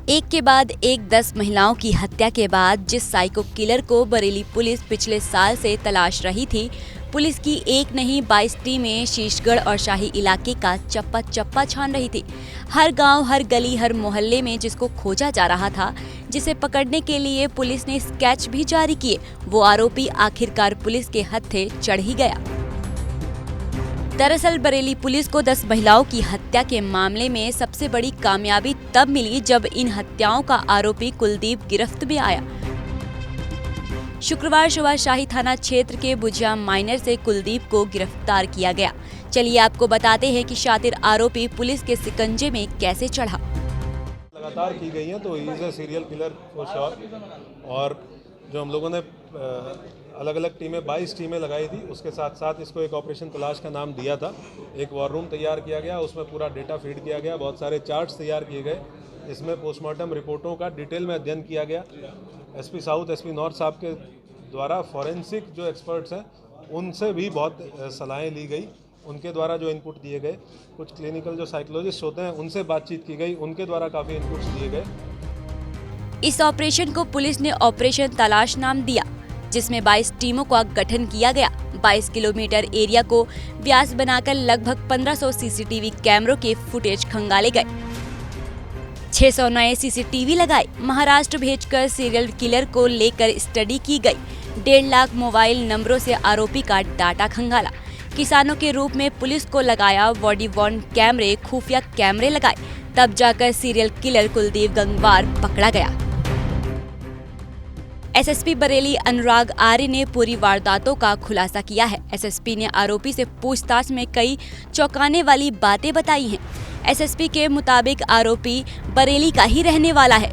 एक के बाद एक 10 महिलाओं की हत्या के बाद जिस साइको किलर को बरेली पुलिस पिछले साल से तलाश रही थी, पुलिस की एक नहीं 22 टीमें शीशगढ़ और शाही इलाके का चप्पा चप्पा छान रही थी। हर गांव, हर गली, हर मोहल्ले में जिसको खोजा जा रहा था, जिसे पकड़ने के लिए पुलिस ने स्केच भी जारी किए, वो आरोपी आखिरकार पुलिस के हत्थे चढ़ ही गया। दरअसल बरेली पुलिस को 10 महिलाओं की हत्या के मामले में सबसे बड़ी कामयाबी तब मिली जब इन हत्याओं का आरोपी कुलदीप गिरफ्त में आया। शुक्रवार सुबह शाही थाना क्षेत्र के बुझिया माइनर से कुलदीप को गिरफ्तार किया गया। चलिए आपको बताते हैं कि शातिर आरोपी पुलिस के शिकंजे में कैसे चढ़ा। लगातार की गई हैं तो is a serial killer for sure. और जो हम लोगों ने अलग अलग टीमें 22 टीमें लगाई थी, उसके साथ साथ इसको एक ऑपरेशन तलाश का नाम दिया था। एक वॉर रूम तैयार किया गया, उसमें पूरा डेटा फीड किया गया, बहुत सारे चार्ट्स तैयार किए गए, इसमें पोस्टमार्टम रिपोर्टों का डिटेल में अध्ययन किया गया। एसपी साउथ, एसपी नॉर्थ साहब के द्वारा फॉरेंसिक जो एक्सपर्ट्स हैं उनसे भी बहुत सलाहें ली गई, उनके द्वारा जो इनपुट दिए गए, कुछ क्लिनिकल जो साइकोलॉजिस्ट होते हैं उनसे बातचीत की गई, उनके द्वारा काफ़ी इनपुट्स दिए गए। इस ऑपरेशन को पुलिस ने ऑपरेशन तलाश नाम दिया, जिसमें 22 टीमों का गठन किया गया। 22 किलोमीटर एरिया को व्यास बनाकर लगभग 1500 सीसीटीवी कैमरों के फुटेज खंगाले गए। 600 नए सीसीटीवी लगाए। महाराष्ट्र भेजकर सीरियल किलर को लेकर स्टडी की गई। 1.5 लाख मोबाइल नंबरों से आरोपी का डाटा खंगाला। किसानों के रूप में पुलिस को लगाया बॉडी वॉर्न कैमरे, खुफिया कैमरे लगाए, तब जाकर सीरियल किलर कुलदीप गंगवार पकड़ा गया। एसएसपी बरेली अनुराग आर्य ने पूरी वारदातों का खुलासा किया है। एसएसपी ने आरोपी से पूछताछ में कई चौंकाने वाली बातें बताई हैं। एसएसपी के मुताबिक आरोपी बरेली का ही रहने वाला है।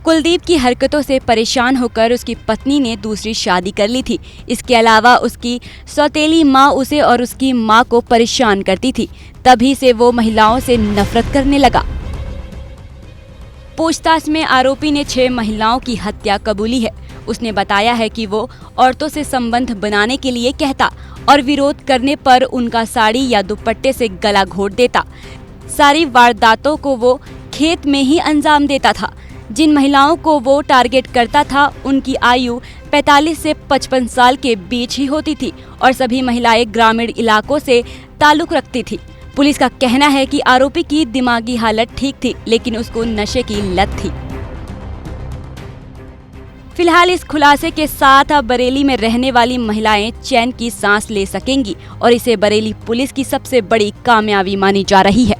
कुलदीप की हरकतों से परेशान होकर उसकी पत्नी ने दूसरी शादी कर ली थी। इसके अलावा उसकी सौतेली माँ उसे और उसकी माँ को परेशान करती थी। तभी से वो महिलाओं से नफरत करने लगा। पूछताछ में आरोपी ने 6 महिलाओं की हत्या कबूली है। उसने बताया है कि वो औरतों से संबंध बनाने के लिए कहता और विरोध करने पर उनका साड़ी या दुपट्टे से गला घोट देता। सारी वारदातों को वो खेत में ही अंजाम देता था। जिन महिलाओं को वो टारगेट करता था उनकी आयु 45 से 55 साल के बीच ही होती थी और सभी महिलाएं ग्रामीण इलाकों से ताल्लुक रखती थी। पुलिस का कहना है कि आरोपी की दिमागी हालत ठीक थी, लेकिन उसको नशे की लत थी। फिलहाल इस खुलासे के साथ अब बरेली में रहने वाली महिलाएं चैन की सांस ले सकेंगी और इसे बरेली पुलिस की सबसे बड़ी कामयाबी मानी जा रही है।